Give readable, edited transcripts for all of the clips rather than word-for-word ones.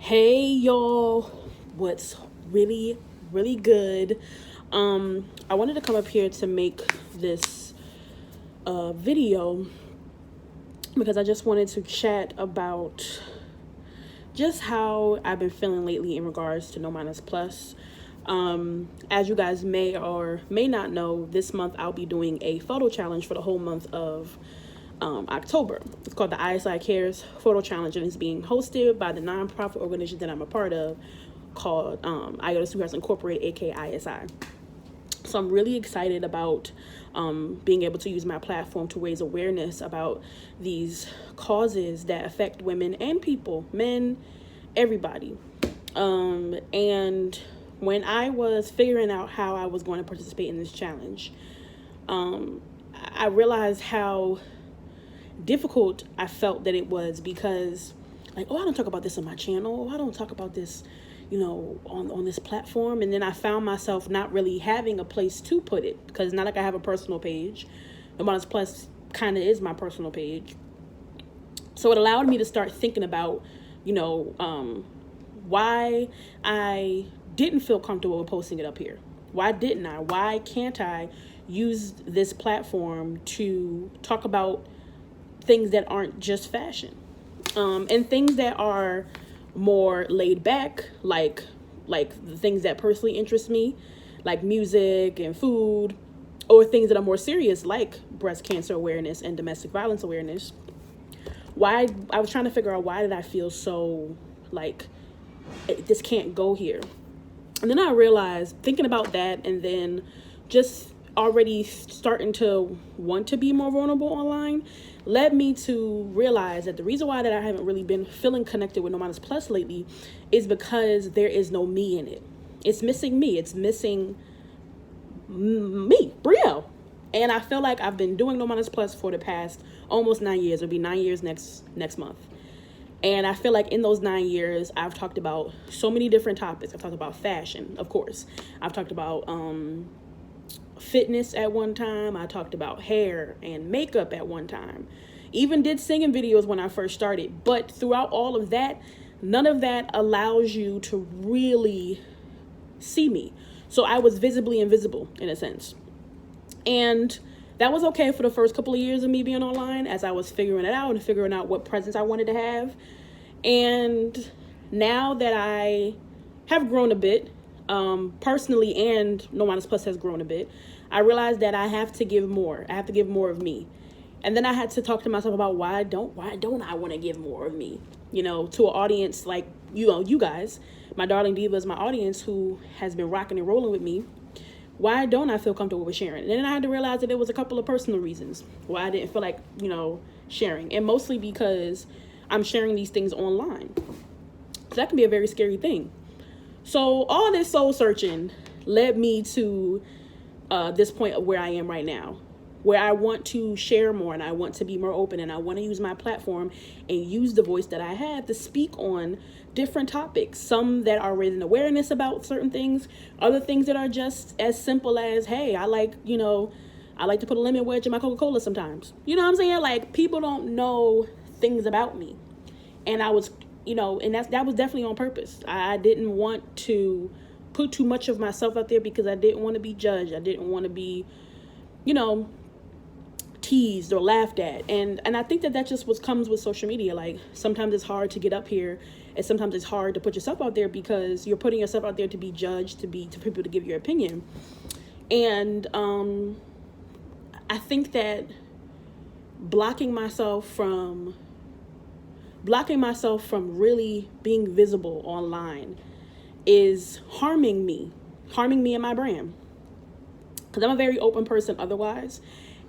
Hey y'all, what's really good? I wanted to come up here to make this video because I just wanted to chat about just how I've been feeling lately in regards to NoMinusPlus. As you guys may or may not know, this month I'll be doing a photo challenge for the whole month of October. It's called the ISI Cares Photo Challenge, and it's being hosted by the nonprofit organization that I'm a part of called IOTA Sweethearts Incorporated, aka ISI. So I'm really excited about being able to use my platform to raise awareness about these causes that affect women and people, men, everybody. And when I was figuring out how I was going to participate in this challenge, I realized how difficult I felt that it was, because I don't talk about this on my channel. I don't talk about this, on this platform. And then I found myself not really having a place to put it, because it's not like I have a personal page. NoMinusPlus kind of is my personal page. So it allowed me to start thinking about, why I didn't feel comfortable with posting it up here. Why didn't I? Why can't I use this platform to talk about things that aren't just fashion, and things that are more laid back, like the things that personally interest me, like music and food, or things that are more serious, like breast cancer awareness and domestic violence awareness. Why I was trying to figure out, why did I feel so like this can't go here? And then I realized, thinking about that, and then just already starting to want to be more vulnerable online, led me to realize that the reason why that I haven't really been feeling connected with NoMinusPlus lately is because there is no me in it. It's missing me. It's missing me, Brielle. And I feel like I've been doing NoMinusPlus for the past almost 9 years. It'll be 9 years next month. And I feel like in those 9 years, I've talked about so many different topics. I've talked about fashion, of course. I've talked about fitness at one time. I talked about hair and makeup at one time. Even did singing videos when I first started. But throughout all of that, none of that allows you to really see me. So I was visibly invisible, in a sense. And that was okay for the first couple of years of me being online, as I was figuring it out and figuring out what presence I wanted to have. And now that I have grown a bit, personally, and NoMinusPlus has grown a bit, I realized that I have to give more. I have to give more of me. And then I had to talk to myself about why don't I want to give more of me, to an audience like, you guys. My darling diva is my audience, who has been rocking and rolling with me. Why don't I feel comfortable with sharing? And then I had to realize that there was a couple of personal reasons why I didn't feel like, sharing. And mostly because I'm sharing these things online. So that can be a very scary thing. So all this soul searching led me to this point of where I am right now, where I want to share more, and I want to be more open, and I want to use my platform and use the voice that I have to speak on different topics. Some that are raising awareness about certain things, other things that are just as simple as, hey, I like to put a lemon wedge in my Coca-Cola sometimes. You know what I'm saying? Like, people don't know things about me. And I was, and that was definitely on purpose. I didn't want to put too much of myself out there because I didn't want to be judged. I didn't want to be, teased or laughed at. And I think that just what comes with social media. Like, sometimes it's hard to get up here, and sometimes it's hard to put yourself out there because you're putting yourself out there to be judged, to people to give your opinion. And I think that blocking myself from really being visible online is harming me and my brand. Because I'm a very open person otherwise.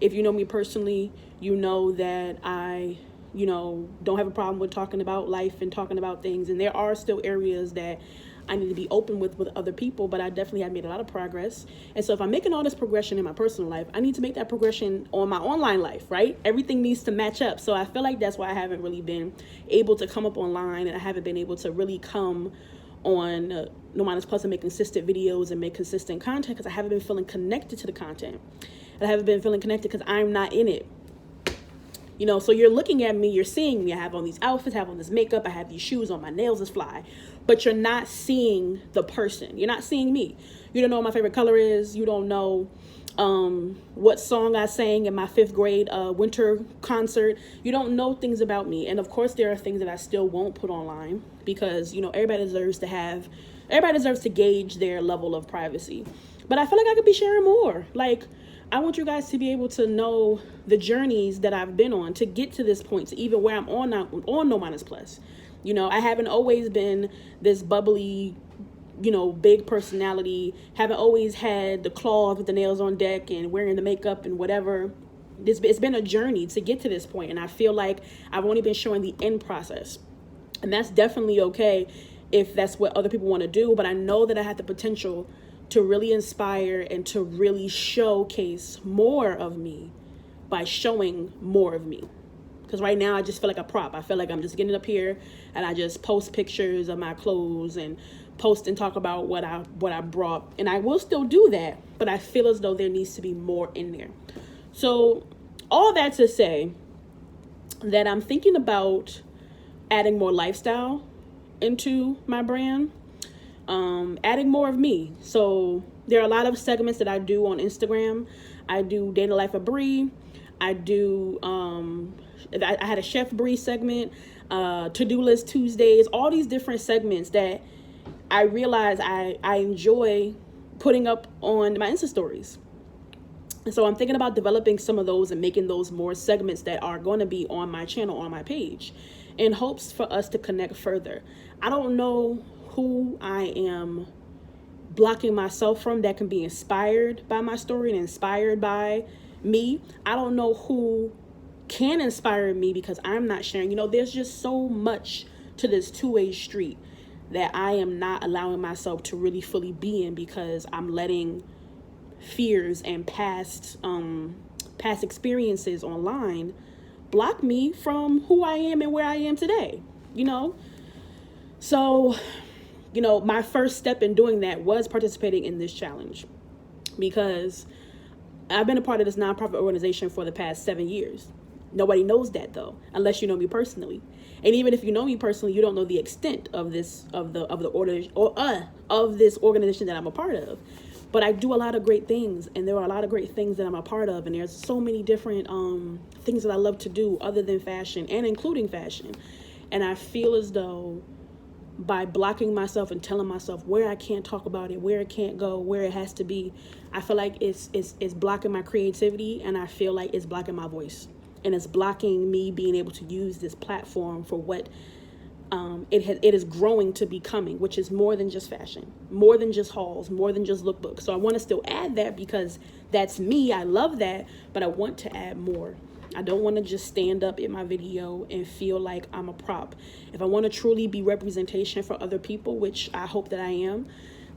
If you know me personally, you know that I, don't have a problem with talking about life and talking about things. And there are still areas that I need to be open with other people, but I definitely have made a lot of progress. And so if I'm making all this progression in my personal life, I need to make that progression on my online life, right? Everything needs to match up. So I feel like that's why I haven't really been able to come up online, and I haven't been able to really come on NoMinusPlus and make consistent videos and make consistent content, because I haven't been feeling connected to the content. And I haven't been feeling connected because I'm not in it. You know, so you're looking at me, you're seeing me. I have on these outfits, I have on this makeup, I have these shoes on, my nails is fly. But you're not seeing the person. You're not seeing me. You don't know what my favorite color is. You don't know what song I sang in my 5th grade winter concert. You don't know things about me. And of course, there are things that I still won't put online because, you know, everybody deserves to gauge their level of privacy. But I feel like I could be sharing more. Like, I want you guys to be able to know the journeys that I've been on to get to this point, to even where I'm on NoMinusPlus. You know, I haven't always been this bubbly, you know, big personality. Haven't always had the claws with the nails on deck and wearing the makeup and whatever. It's been a journey to get to this point, and I feel like I've only been showing the end process. And that's definitely okay if that's what other people want to do, but I know that I have the potential to really inspire and to really showcase more of me by showing more of me. Because right now I just feel like a prop. I feel like I'm just getting up here and I just post pictures of my clothes and post and talk about what I brought. And I will still do that, but I feel as though there needs to be more in there. So all that to say that I'm thinking about adding more lifestyle into my brand, adding more of me. So there are a lot of segments that I do on Instagram. I do Day in the Life of Bree. I do, I had a Chef Bree segment, To-Do List Tuesdays, all these different segments that I realize I enjoy putting up on my Insta stories. And so I'm thinking about developing some of those and making those more segments that are going to be on my channel, on my page, in hopes for us to connect further. I don't know who I am blocking myself from that can be inspired by my story and inspired by me. I don't know who can inspire me because I'm not sharing. You know, there's just so much to this two-way street that I am not allowing myself to really fully be in because I'm letting fears and past experiences online block me from who I am and where I am today, you know? So, you know, my first step in doing that was participating in this challenge because I've been a part of this nonprofit organization for the past 7 years. Nobody knows that though, unless you know me personally. And even if you know me personally, you don't know the extent of this, of this organization that I'm a part of. But I do a lot of great things, and there are a lot of great things that I'm a part of, and there's so many different things that I love to do other than fashion and including fashion. And I feel as though by blocking myself and telling myself where I can't talk about it, where it can't go, where it has to be, I feel like it's blocking my creativity, and I feel like it's blocking my voice, and it's blocking me being able to use this platform for what it is growing to becoming, which is more than just fashion, more than just hauls, more than just lookbooks. So I want to still add that because that's me. I love that, but I want to add more. I don't want to just stand up in my video and feel like I'm a prop. If I want to truly be representation for other people, which I hope that I am,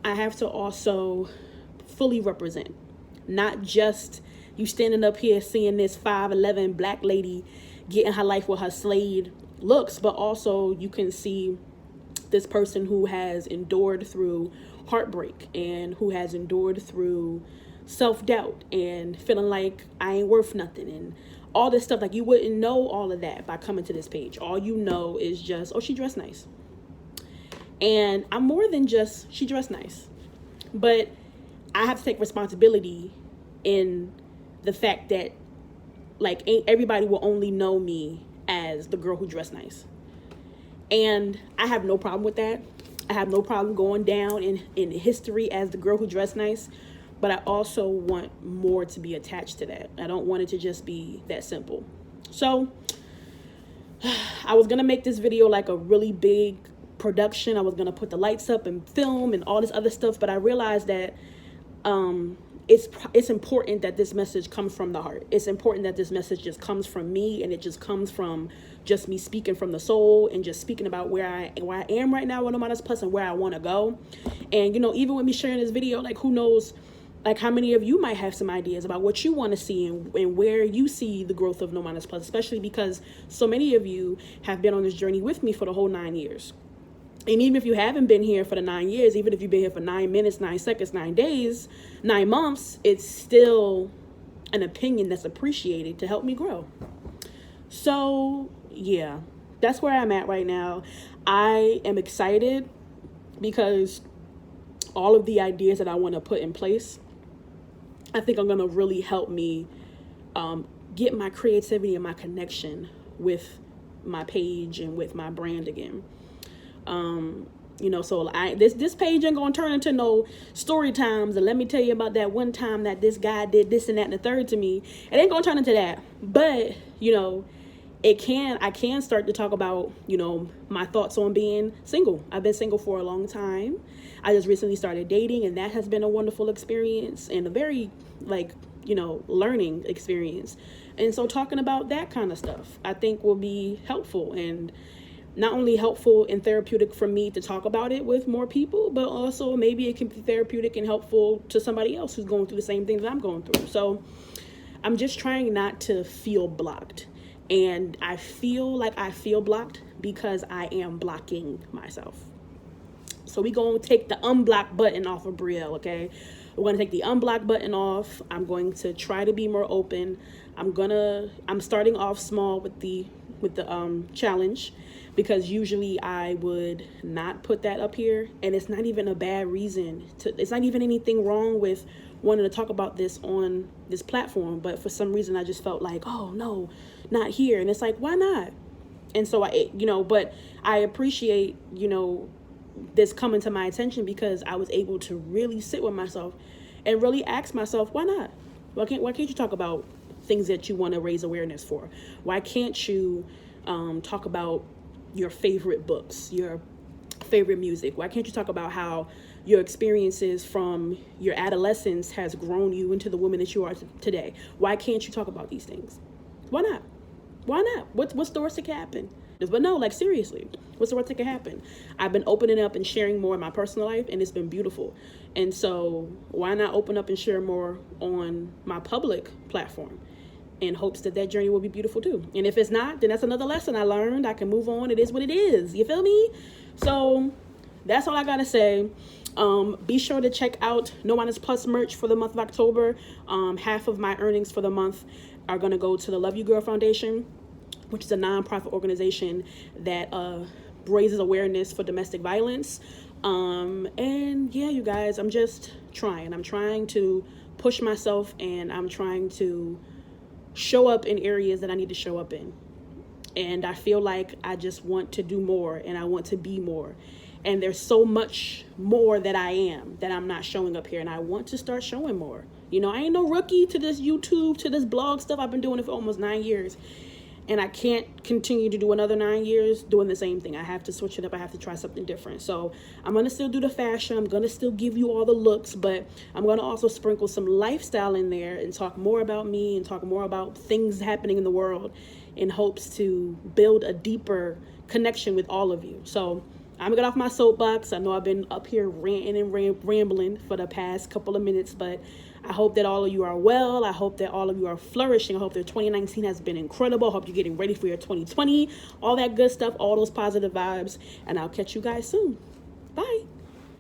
I have to also fully represent, not just you standing up here seeing this 5'11" black lady getting her life with her Slade looks, but also you can see this person who has endured through heartbreak and who has endured through self-doubt and feeling like I ain't worth nothing and all this stuff. Like, you wouldn't know all of that by coming to this page. All you know is just, oh, she dressed nice. And I'm more than just she dressed nice, but I have to take responsibility in the fact that, like, ain't everybody will only know me as the girl who dressed nice. And I have no problem with that. I have no problem going down in history as the girl who dressed nice, but I also want more to be attached to that. I don't want it to just be that simple. So I was going to make this video like a really big production. I was going to put the lights up and film and all this other stuff, but I realized that it's important that this message comes from the heart. It's important that this message just comes from me, and it just comes from just me speaking from the soul and just speaking about where I am right now with NoMinusPlus and where I want to go. And, you know, even with me sharing this video, like, who knows, like, how many of you might have some ideas about what you want to see and where you see the growth of NoMinusPlus, especially because so many of you have been on this journey with me for the whole 9 years. And even if you haven't been here for the 9 years, even if you've been here for 9 minutes, 9 seconds, 9 days, 9 months, it's still an opinion that's appreciated to help me grow. So yeah, that's where I'm at right now. I am excited because all of the ideas that I want to put in place, I think are going to really help me get my creativity and my connection with my page and with my brand again. So this page ain't gonna turn into no story times and let me tell you about that one time that this guy did this and that and the third to me. It ain't gonna turn into that. But I can start to talk about my thoughts on being single. I've been single for a long time. I just recently started dating, and that has been a wonderful experience and a very learning experience. And so talking about that kind of stuff I think will be helpful, and not only helpful and therapeutic for me to talk about it with more people, but also maybe it can be therapeutic and helpful to somebody else who's going through the same thing that I'm going through. So I'm just trying not to feel blocked. And I feel like I feel blocked because I am blocking myself. So we going to take the unblock button off of Brielle, okay? We're going to take the unblock button off. I'm going to try to be more open. I'm starting off small with the challenge, because usually I would not put that up here, and it's not even a bad reason it's not even anything wrong with wanting to talk about this on this platform, but for some reason I just felt like, oh no, not here. And it's like, why not? And so but I appreciate this coming to my attention, because I was able to really sit with myself and really ask myself, why not? Why can't you talk about things that you want to raise awareness for? Why can't you talk about your favorite books, your favorite music? Why can't you talk about how your experiences from your adolescence has grown you into the woman that you are today? Why can't you talk about these things? Why not? Why not? What's the worst that can happen? But no, like seriously, what's the worst that can happen? I've been opening up and sharing more in my personal life, and it's been beautiful. And so why not open up and share more on my public platform, in hopes that journey will be beautiful too. And if it's not, then that's another lesson I learned. I can move on. It is what it is. You feel me? So that's all I gotta say. Be sure to check out NoMinusPlus merch for the month of October. Half of my earnings for the month are gonna go to the Love You Girl Foundation, which is a nonprofit organization that raises awareness for domestic violence. And yeah, you guys, I'm just trying. I'm trying to push myself, and I'm trying to show up in areas that I need to show up in. And I feel like I just want to do more, and I want to be more. And there's so much more that I am that I'm not showing up here, and I want to start showing more. I ain't no rookie to this YouTube, to this blog stuff. I've been doing it for almost 9 years. And I can't continue to do another 9 years doing the same thing. I have to switch it up. I have to try something different. So I'm going to still do the fashion. I'm going to still give you all the looks, but I'm going to also sprinkle some lifestyle in there and talk more about me and talk more about things happening in the world, in hopes to build a deeper connection with all of you. So I'm going to get off my soapbox. I know I've been up here ranting and rambling for the past couple of minutes, but I hope that all of you are well. I hope that all of you are flourishing. I hope that 2019 has been incredible. I hope you're getting ready for your 2020, all that good stuff, all those positive vibes. And I'll catch you guys soon. Bye.